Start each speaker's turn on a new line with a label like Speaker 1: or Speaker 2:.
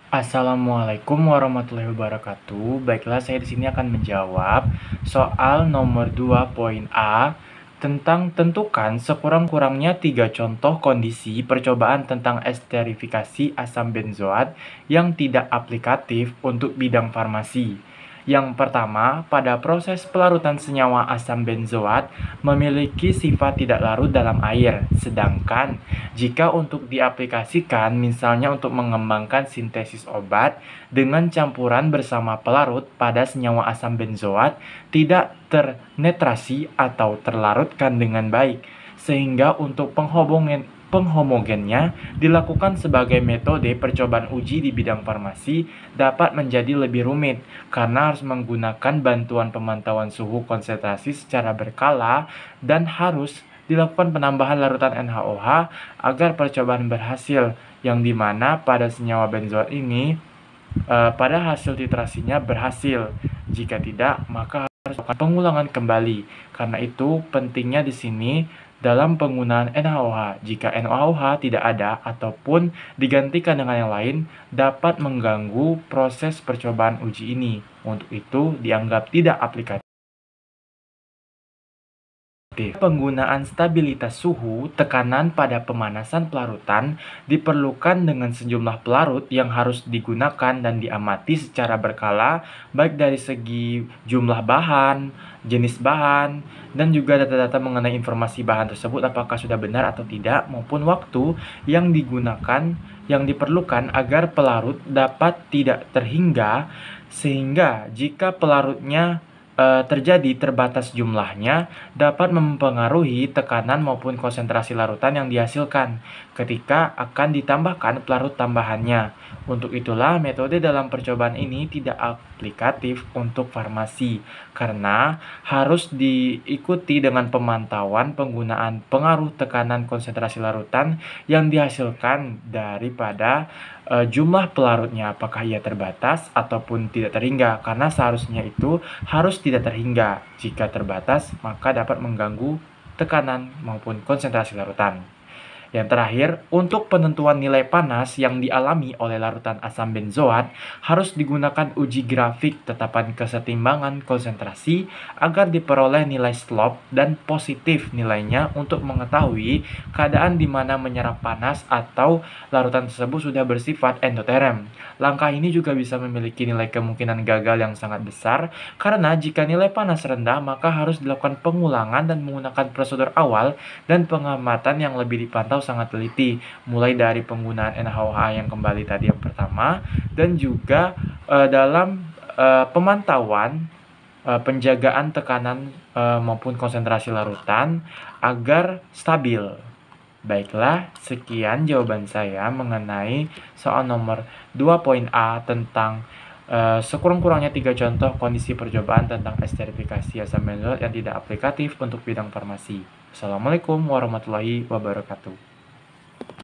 Speaker 1: Assalamualaikum warahmatullahi wabarakatuh. Baiklah, saya di sini akan menjawab soal nomor 2.A tentang tentukan sekurang-kurangnya 3 contoh kondisi percobaan tentang esterifikasi asam benzoat yang tidak aplikatif untuk bidang farmasi. Yang pertama, pada proses pelarutan senyawa asam benzoat memiliki sifat tidak larut dalam air, sedangkan jika untuk diaplikasikan misalnya untuk mengembangkan sintesis obat dengan campuran bersama pelarut pada senyawa asam benzoat tidak ternetrasi atau terlarutkan dengan baik, sehingga untuk penghomogennya dilakukan sebagai metode percobaan uji di bidang farmasi dapat menjadi lebih rumit karena harus menggunakan bantuan pemantauan suhu konsentrasi secara berkala dan harus dilakukan penambahan larutan NaOH agar percobaan berhasil, yang dimana pada senyawa benzoat ini pada hasil titrasinya berhasil. Jika tidak, maka harus melakukan pengulangan kembali. Karena itu pentingnya di sini dalam penggunaan NaOH. Jika NaOH tidak ada ataupun digantikan dengan yang lain, dapat mengganggu proses percobaan uji ini. Untuk itu dianggap tidak aplikatif. Penggunaan stabilitas suhu tekanan pada pemanasan pelarutan diperlukan dengan sejumlah pelarut yang harus digunakan dan diamati secara berkala, baik dari segi jumlah bahan, jenis bahan, dan juga data-data mengenai informasi bahan tersebut apakah sudah benar atau tidak, maupun waktu yang digunakan yang diperlukan agar pelarut dapat tidak terhingga, sehingga jika pelarutnya terjadi terbatas jumlahnya dapat mempengaruhi tekanan maupun konsentrasi larutan yang dihasilkan ketika akan ditambahkan pelarut tambahannya. Untuk itulah metode dalam percobaan ini tidak aplikatif untuk farmasi karena harus diikuti dengan pemantauan penggunaan pengaruh tekanan konsentrasi larutan yang dihasilkan daripada jumlah pelarutnya, apakah ia terbatas ataupun tidak terhingga, karena seharusnya itu harus tidak terhingga. Jika terbatas, maka dapat mengganggu tekanan maupun konsentrasi larutan. Yang terakhir, untuk penentuan nilai panas yang dialami oleh larutan asam benzoat harus digunakan uji grafik tetapan kesetimbangan konsentrasi agar diperoleh nilai slope dan positif nilainya untuk mengetahui keadaan di mana menyerap panas atau larutan tersebut sudah bersifat endoterm. Langkah ini juga bisa memiliki nilai kemungkinan gagal yang sangat besar karena jika nilai panas rendah maka harus dilakukan pengulangan dan menggunakan prosedur awal dan pengamatan yang lebih dipantau sangat teliti, mulai dari penggunaan NaOH yang kembali tadi yang pertama, dan juga dalam pemantauan penjagaan tekanan maupun konsentrasi larutan agar stabil. Baiklah, sekian jawaban saya mengenai soal nomor 2.A tentang sekurang-kurangnya 3 contoh kondisi percobaan tentang esterifikasi asam benzoat yang tidak aplikatif untuk bidang farmasi. Assalamualaikum warahmatullahi wabarakatuh.